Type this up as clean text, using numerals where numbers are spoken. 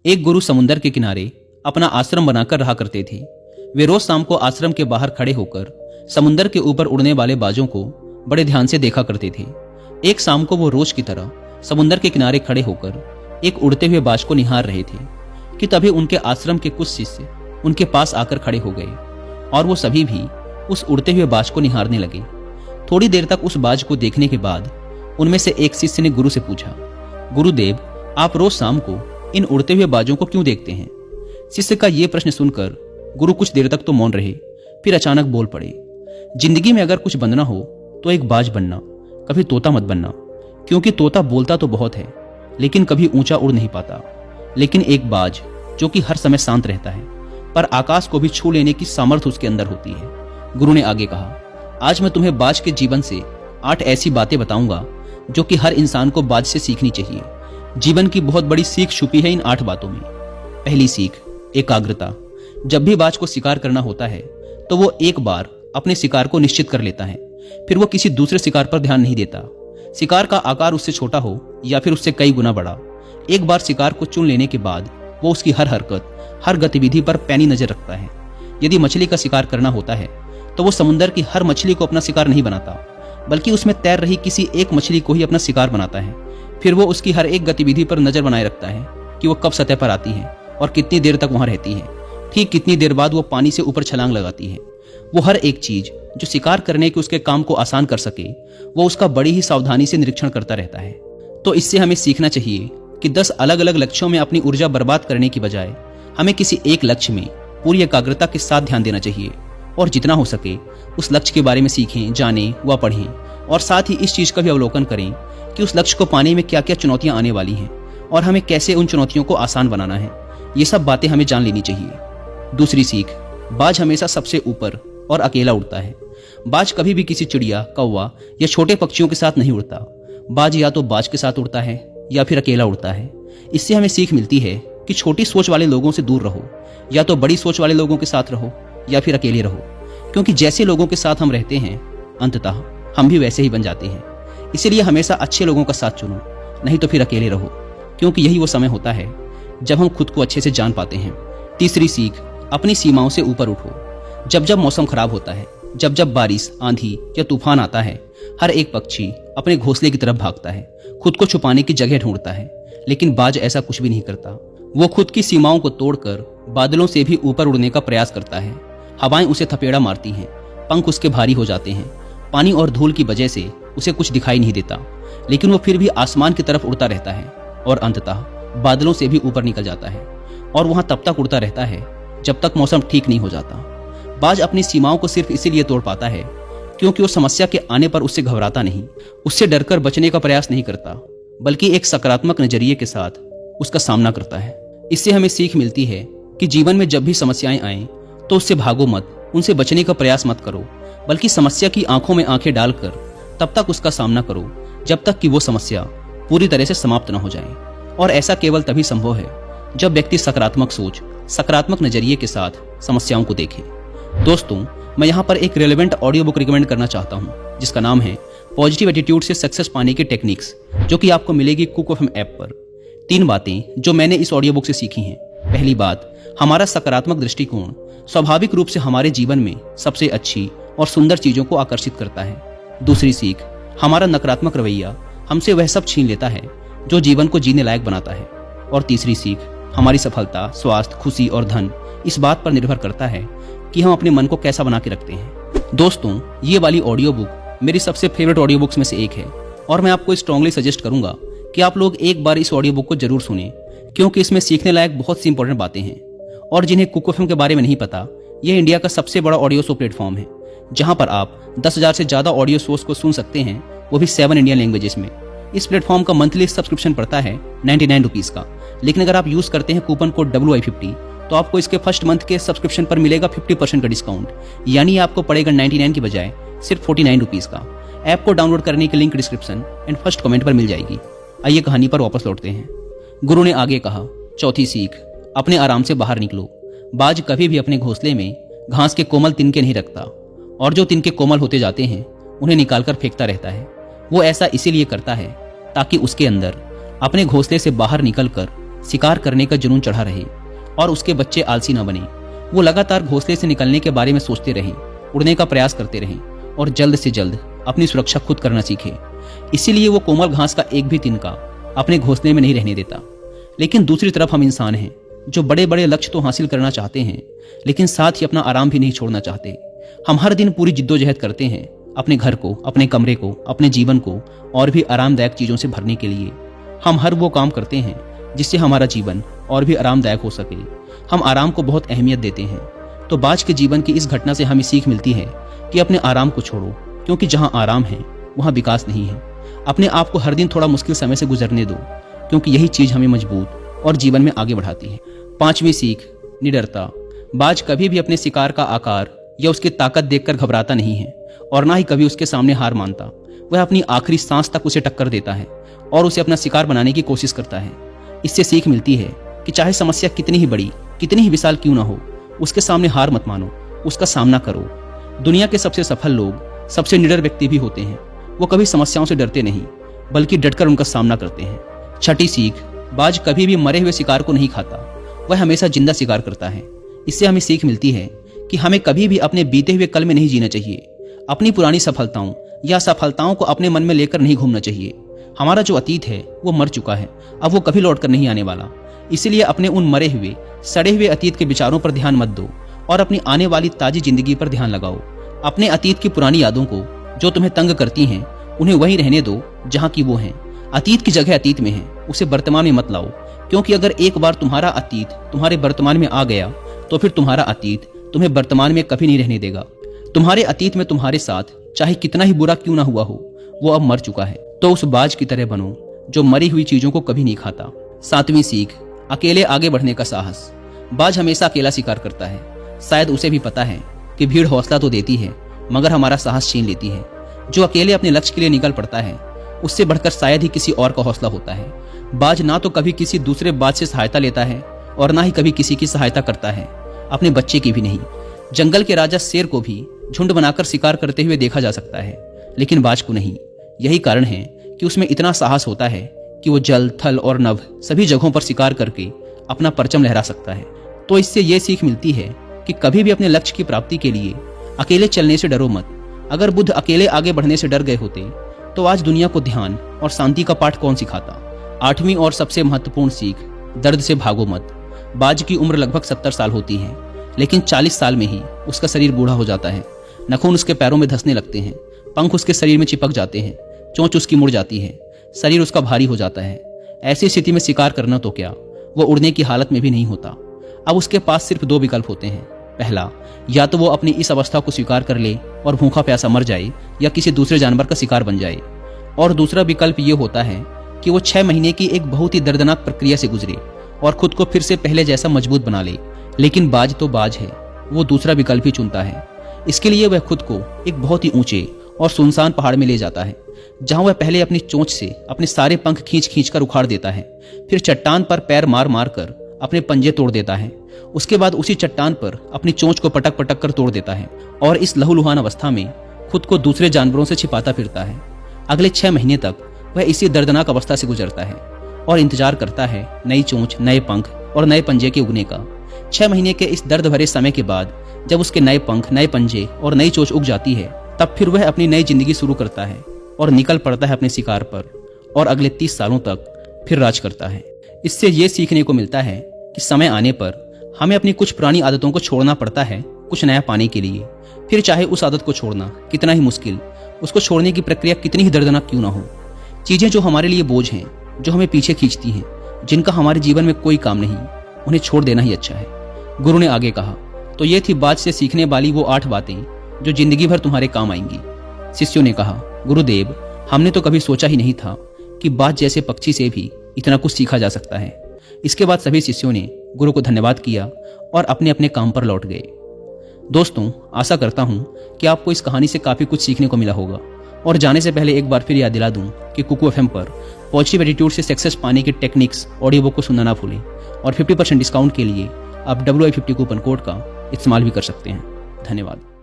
एक गुरु समुंदर के किनारे अपना आश्रम बनाकर रहा करते थे। वे रोज शाम को आश्रम के बाहर खड़े होकर समुंदर के ऊपर उड़ने वाले बाजों को बड़े ध्यान से देखा करते थे। एक शाम को वो रोज की तरह समुंदर के किनारे खड़े होकर एक उड़ते हुए बाज को निहार रहे थे कि तभी उनके आश्रम के कुछ शिष्य उनके पास आकर खड़े हो गए और वो सभी भी उस उड़ते हुए बाज को निहारने लगे। थोड़ी देर तक उस बाज को देखने के बाद उनमें से एक शिष्य ने गुरु से पूछा, गुरुदेव, आप रोज शाम को इन उड़ते हुए बाजों को क्यों देखते हैं? शिष्य का ये प्रश्न सुनकर गुरु कुछ देर तक तो मौन रहे, फिर अचानक बोल पड़े, जिंदगी में अगर कुछ बनना हो तो एक बाज बनना, कभी तोता मत बनना, क्योंकि तोता बोलता तो बहुत है लेकिन कभी ऊंचा उड़ नहीं पाता। लेकिन एक बाज जो कि हर समय शांत रहता है पर आकाश को भी छू लेने की सामर्थ्य उसके अंदर होती है। गुरु ने आगे कहा, आज मैं तुम्हें बाज के जीवन से 8 ऐसी बातें बताऊंगा जो कि हर इंसान को बाज से सीखनी चाहिए। जीवन की बहुत बड़ी सीख छुपी है इन 8 बातों में। पहली सीख, एकाग्रता। जब भी बाज को शिकार करना होता है तो वो एक बार अपने शिकार को निश्चित कर लेता है, फिर वो किसी दूसरे शिकार पर ध्यान नहीं देता। शिकार का आकार उससे छोटा हो या फिर उससे कई गुना बड़ा, एक बार शिकार को चुन लेने के बाद वो उसकी हर हरकत, हर गतिविधि पर पैनी नजर रखता है। यदि मछली का शिकार करना होता है तो वो समुद्र की हर मछली को अपना शिकार नहीं बनाता, बल्कि उसमें तैर रही किसी एक मछली को ही अपना शिकार बनाता है। फिर वो उसकी हर एक गतिविधि पर नजर बनाए रखता है कि वो कब सतह पर आती है और कितनी देर तक वहां रहती है, ठीक कितनी देर बाद वो पानी से ऊपर छलांग लगाती है। वो हर एक चीज जो शिकार करने के उसके काम को आसान कर सके वो उसका बड़ी ही सावधानी से निरीक्षण करता रहता है। तो इससे हमें सीखना चाहिए कि 10 अलग अलग लक्ष्यों में अपनी ऊर्जा बर्बाद करने की बजाय हमें किसी एक लक्ष्य में पूरी एकाग्रता के साथ ध्यान देना चाहिए और जितना हो सके उस लक्ष्य के बारे में सीखें, जानें व पढ़ें और साथ ही इस चीज का भी अवलोकन करें कि उस लक्ष्य को पाने में क्या क्या चुनौतियां आने वाली हैं और हमें कैसे उन चुनौतियों को आसान बनाना है। ये सब बातें हमें जान लेनी चाहिए। दूसरी सीख, बाज हमेशा सबसे ऊपर और अकेला उड़ता है। बाज कभी भी किसी चिड़िया, कौवा या छोटे पक्षियों के साथ नहीं उड़ता। बाज या तो बाज के साथ उड़ता है या फिर अकेला उड़ता है। इससे हमें सीख मिलती है कि छोटी सोच वाले लोगों से दूर रहो, या तो बड़ी सोच वाले लोगों के साथ रहो या फिर अकेले रहो, क्योंकि जैसे लोगों के साथ हम रहते हैं अंततः हम भी वैसे ही बन जाते हैं। इसीलिए हमेशा अच्छे लोगों का साथ चुनो, नहीं तो फिर अकेले रहो, क्योंकि यही वो समय होता है जब हम खुद को अच्छे से जान पाते हैं। तीसरी सीख, अपनी सीमाओं से ऊपर उठो। जब जब मौसम खराब होता है, जब जब बारिश, आंधी या तूफान आता है, हर एक पक्षी अपने घोंसले की तरफ भागता है, खुद को छुपाने की जगह ढूंढता है। लेकिन बाज ऐसा कुछ भी नहीं करता। वो खुद की सीमाओं को तोड़कर बादलों से भी ऊपर उड़ने का प्रयास करता है। हवाएं उसे थपेड़ा मारती हैं, पंख उसके भारी हो जाते हैं, पानी और धूल की वजह से उसे कुछ दिखाई नहीं देता, लेकिन वो फिर भी आसमान की तरफ उड़ता रहता है और अंततः बादलों से भी ऊपर निकल जाता है और वहां तब तक उड़ता रहता है जब तक मौसम ठीक नहीं हो जाता। बाज अपनी सीमाओं को सिर्फ इसीलिए तोड़ पाता है क्योंकि वो समस्या के आने पर उससे घबराता नहीं, उससे डरकर बचने का प्रयास नहीं करता, बल्कि एक सकारात्मक नजरिए के साथ उसका सामना करता है। इससे हमें सीख मिलती है कि जीवन में जब भी समस्याएं आएं तो उससे भागो मत, उनसे बचने का प्रयास मत करो, बल्कि समस्या की आंखों में आंखें डालकर तब तक उसका सामना करो जब तक कि वो समस्या पूरी तरह से समाप्त न हो जाए। और ऐसा केवल तभी संभव है जब व्यक्ति सकारात्मक सोच, सकारात्मक नजरिए के साथ समस्याओं को देखे। दोस्तों, मैं यहाँ पर एक रेलेवेंट ऑडियो बुक रिकमेंड करना चाहता हूँ जिसका नाम है पॉजिटिव एटीट्यूड से सक्सेस पाने की टेक्निक्स, जो कि आपको मिलेगी कुकएफएम ऐप पर। 3 बातें जो मैंने इस ऑडियो बुक से सीखी हैं। पहली बात, हमारा सकारात्मक दृष्टिकोण स्वाभाविक रूप से हमारे जीवन में सबसे अच्छी और सुंदर चीजों को आकर्षित करता है। दूसरी सीख, हमारा नकारात्मक रवैया हमसे वह सब छीन लेता है जो जीवन को जीने लायक बनाता है। और तीसरी सीख, हमारी सफलता, स्वास्थ्य, खुशी और धन इस बात पर निर्भर करता है कि हम अपने मन को कैसा बना के रखते हैं। दोस्तों, ये वाली ऑडियो बुक मेरी सबसे फेवरेट ऑडियो बुक्स में से एक है और मैं आपको स्ट्रांगली सजेस्ट करूंगा कि आप लोग एक बार इस ऑडियो बुक को जरूर सुनें, क्योंकि इसमें सीखने लायक बहुत सी इंपॉर्टेंट बातें हैं। और जिन्हें कुकएफएम के बारे में नहीं पता, यह इंडिया का सबसे बड़ा ऑडियो शो प्लेटफॉर्म है जहां पर आप 10,000 से ज्यादा ऑडियो शोज को सुन सकते हैं, वो भी 7 इंडियन लैंग्वेजेस में। इस प्लेटफॉर्म का मंथली सब्सक्रिप्शन पड़ता है 99 रुपीज का, लेकिन अगर आप यूज करते हैं कूपन कोड WI50 तो आपको इसके फर्स्ट मंथ के सब्सक्रिप्शन पर मिलेगा 50% का डिस्काउंट, यानी आपको पड़ेगा 99 की बजाय सिर्फ 49 रुपीज का। ऐप को डाउनलोड करने की link description and first comment पर मिल जाएगी। आइए कहानी पर वापस लौटते हैं। गुरु ने आगे कहा, चौथी सीख, अपने आराम से बाहर निकलो। बाज कभी भी अपने घोंसले में घास के कोमल तिनके नहीं रखता और जो तिनके कोमल होते जाते हैं उन्हें निकालकर फेंकता रहता है। वो ऐसा इसीलिए करता है ताकि उसके अंदर अपने घोंसले से बाहर निकलकर शिकार करने का जुनून चढ़ा रहे और उसके बच्चे आलसी न बने। वो लगातार घोंसले से निकलने के बारे में सोचते रहे, उड़ने का प्रयास करते रहे और जल्द से जल्द अपनी सुरक्षा खुद करना सीखे। इसीलिए वो कोमल घास का एक भी तिनका अपने घोंसले में नहीं रहने देता। लेकिन दूसरी तरफ हम इंसान हैं जो बड़े बड़े लक्ष्य तो हासिल करना चाहते हैं, लेकिन साथ ही अपना आराम भी नहीं छोड़ना चाहते। हम हर दिन पूरी जिद्दोजहद करते हैं अपने घर को, अपने कमरे को, अपने जीवन को और भी आरामदायक चीजों से भरने के लिए। हम हर वो काम करते हैं जिससे हमारा जीवन और भी आरामदायक हो सके। हम आराम को बहुत अहमियत देते हैं। तो बाज के जीवन की इस घटना से हमें सीख मिलती है कि अपने आराम को छोड़ो, क्योंकि जहां आराम है वहां विकास नहीं है। अपने आप को हर दिन थोड़ा मुश्किल समय से गुजरने दो, क्योंकि यही चीज हमें मजबूत और जीवन में आगे बढ़ाती है। 5वीं सीख, निडरता। बाज कभी भी अपने शिकार का आकार या उसकी ताकत देखकर घबराता नहीं है और ना ही कभी उसके सामने हार मानता। वह अपनी आखिरी सांस तक उसे टक्कर देता है और उसे अपना शिकार बनाने की कोशिश करता है। इससे सीख मिलती है कि चाहे समस्या कितनी ही बड़ी, कितनी ही विशाल क्यों ना हो, उसके सामने हार मत मानो, उसका सामना करो। दुनिया के सबसे सफल लोग सबसे निडर व्यक्ति भी होते हैं। वो कभी समस्याओं से डरते नहीं, बल्कि डटकर उनका सामना करते हैं। 6ठी सीख, बाज कभी भी मरे हुए शिकार को नहीं खाता, वह हमेशा जिंदा शिकार करता है। इससे हमें सीख मिलती है कि हमें कभी भी अपने बीते हुए कल में नहीं जीना चाहिए। अपनी पुरानी सफलताओं या असफलताओं को अपने मन में लेकर नहीं घूमना चाहिए। हमारा जो अतीत है वो मर चुका है, अब वो कभी लौट कर नहीं आने वाला। इसीलिए अपने उन मरे हुए, सड़े हुए अतीत के विचारों पर ध्यान मत दो और अपनी आने वाली ताजी जिंदगी पर ध्यान लगाओ। अपने अतीत की पुरानी यादों को जो तुम्हें तंग करती हैं, उन्हें वहीं रहने दो जहां की वो हैं। अतीत की जगह अतीत में है, उसे वर्तमान में मत लाओ, क्योंकि अगर एक बार तुम्हारा अतीत तुम्हारे वर्तमान में आ गया तो फिर तुम्हारा अतीत तुम्हें वर्तमान में कभी नहीं रहने देगा। तुम्हारे अतीत में तुम्हारे साथ चाहे कितना ही बुरा क्यों ना हुआ हो, वो अब मर चुका है। तो उस बाज की तरह बनो जो मरी हुई चीजों को कभी नहीं खाता। 7वीं सीख, अकेले आगे बढ़ने का साहस। बाज हमेशा अकेला शिकार करता है। शायद उसे भी पता है कि भीड़ हौसला तो देती है मगर हमारा साहस छीन लेती है। जो अकेले अपने लक्ष्य के लिए निकल पड़ता है, उससे बढ़कर शायद ही किसी और का हौसला होता है। बाज ना तो कभी किसी दूसरे बाज से सहायता लेता है और ना ही कभी किसी की सहायता करता है, अपने बच्चे की भी नहीं। जंगल के राजा शेर को भी झुंड बनाकर शिकार करते हुए देखा जा सकता है, लेकिन बाज को नहीं। यही कारण है कि उसमें इतना साहस होता है कि वो जल, थल और नभ सभी जगहों पर शिकार करके अपना परचम लहरा सकता है। तो इससे ये सीख मिलती है कि कभी भी अपने लक्ष्य की प्राप्ति के लिए अकेले चलने से डरो मत। अगर बुद्ध अकेले आगे बढ़ने से डर गए होते तो आज दुनिया को ध्यान और शांति का पाठ कौन सिखाता। 8वीं और सबसे महत्वपूर्ण सीख, दर्द से भागो मत। बाज की उम्र लगभग 70 साल होती है, लेकिन 40 साल में ही उसका शरीर बूढ़ा हो जाता है। नखून उसके पैरों में धंसने लगते हैं, पंख उसके शरीर में चिपक जाते हैं, चोंच उसकी मुड़ जाती है, शरीर उसका भारी हो जाता है। ऐसी स्थिति में शिकार करना तो क्या, वो उड़ने की हालत में भी नहीं होता। अब उसके पास सिर्फ 2 विकल्प होते हैं। पहला, या तो वो अपनी इस अवस्था को स्वीकार कर ले और भूखा प्यासा मर जाए या किसी दूसरे जानवर का शिकार बन जाए। और दूसरा विकल्प ये होता है कि वो 6 महीने की एक बहुत ही दर्दनाक प्रक्रिया से गुजरे और खुद को फिर से पहले जैसा मजबूत बना ले। लेकिन बाज तो बाज है, वो दूसरा विकल्प ही चुनता है। इसके लिए वह खुद को एक बहुत ही ऊंचे और सुनसान पहाड़ में ले जाता है, जहां वह पहले अपनी चोंच से अपने सारे पंख खींच खींच कर उखाड़ देता है, फिर चट्टान पर पैर मार मार कर अपने पंजे तोड़ देता है। उसके बाद उसी चट्टान पर अपनी चोंच को पटक पटक कर तोड़ देता है और इस लहूलुहान अवस्था में खुद को दूसरे जानवरों से छिपाता फिरता है। अगले 6 महीने तक वह इसी दर्दनाक अवस्था से गुजरता है और इंतजार करता है नई चोंच, नए पंख और नए पंजे के उगने का। 6 महीने के इस दर्द भरे समय के बाद जब उसके नए पंख, नए पंजे और नई चोंच उग जाती है, तब फिर वह अपनी नई जिंदगी शुरू करता है और निकल पड़ता है अपने शिकार पर और अगले 30 सालों तक फिर राज करता है। इससे ये सीखने को मिलता है कि समय आने पर हमें अपनी कुछ पुरानी आदतों को छोड़ना पड़ता है कुछ नया पाने के लिए। फिर चाहे उस आदत को छोड़ना कितना ही मुश्किल, उसको छोड़ने की प्रक्रिया कितनी ही दर्दनाक क्यों ना हो। चीजें जो हमारे लिए बोझ हैं, जो हमें पीछे खींचती हैं, जिनका हमारे जीवन में कोई काम नहीं, उन्हें छोड़ देना ही अच्छा है। गुरु ने आगे कहा। तो ये थी बाज से सीखने वाली वो 8 बातें जो जिंदगी भर तुम्हारे काम आएंगी। शिष्यों ने कहा, गुरुदेव, हमने तो कभी सोचा ही नहीं था कि बाज जैसे पक्षी से भी इतना कुछ सीखा जा सकता है। इसके बाद सभी शिष्यों ने गुरु को धन्यवाद किया और अपने अपने काम पर लौट गए। दोस्तों, आशा करता हूं कि आपको इस कहानी से काफी कुछ सीखने को मिला होगा। और जाने से पहले एक बार फिर याद दिला दूं कि कुकू एफएम पर पॉजिटिव एटीट्यूड से सक्सेस पाने की टेक्निक्स ऑडियो बुक को सुनना ना भूलें और 50% डिस्काउंट के लिए आप WI50 कूपन कोड का इस्तेमाल भी कर सकते हैं। धन्यवाद।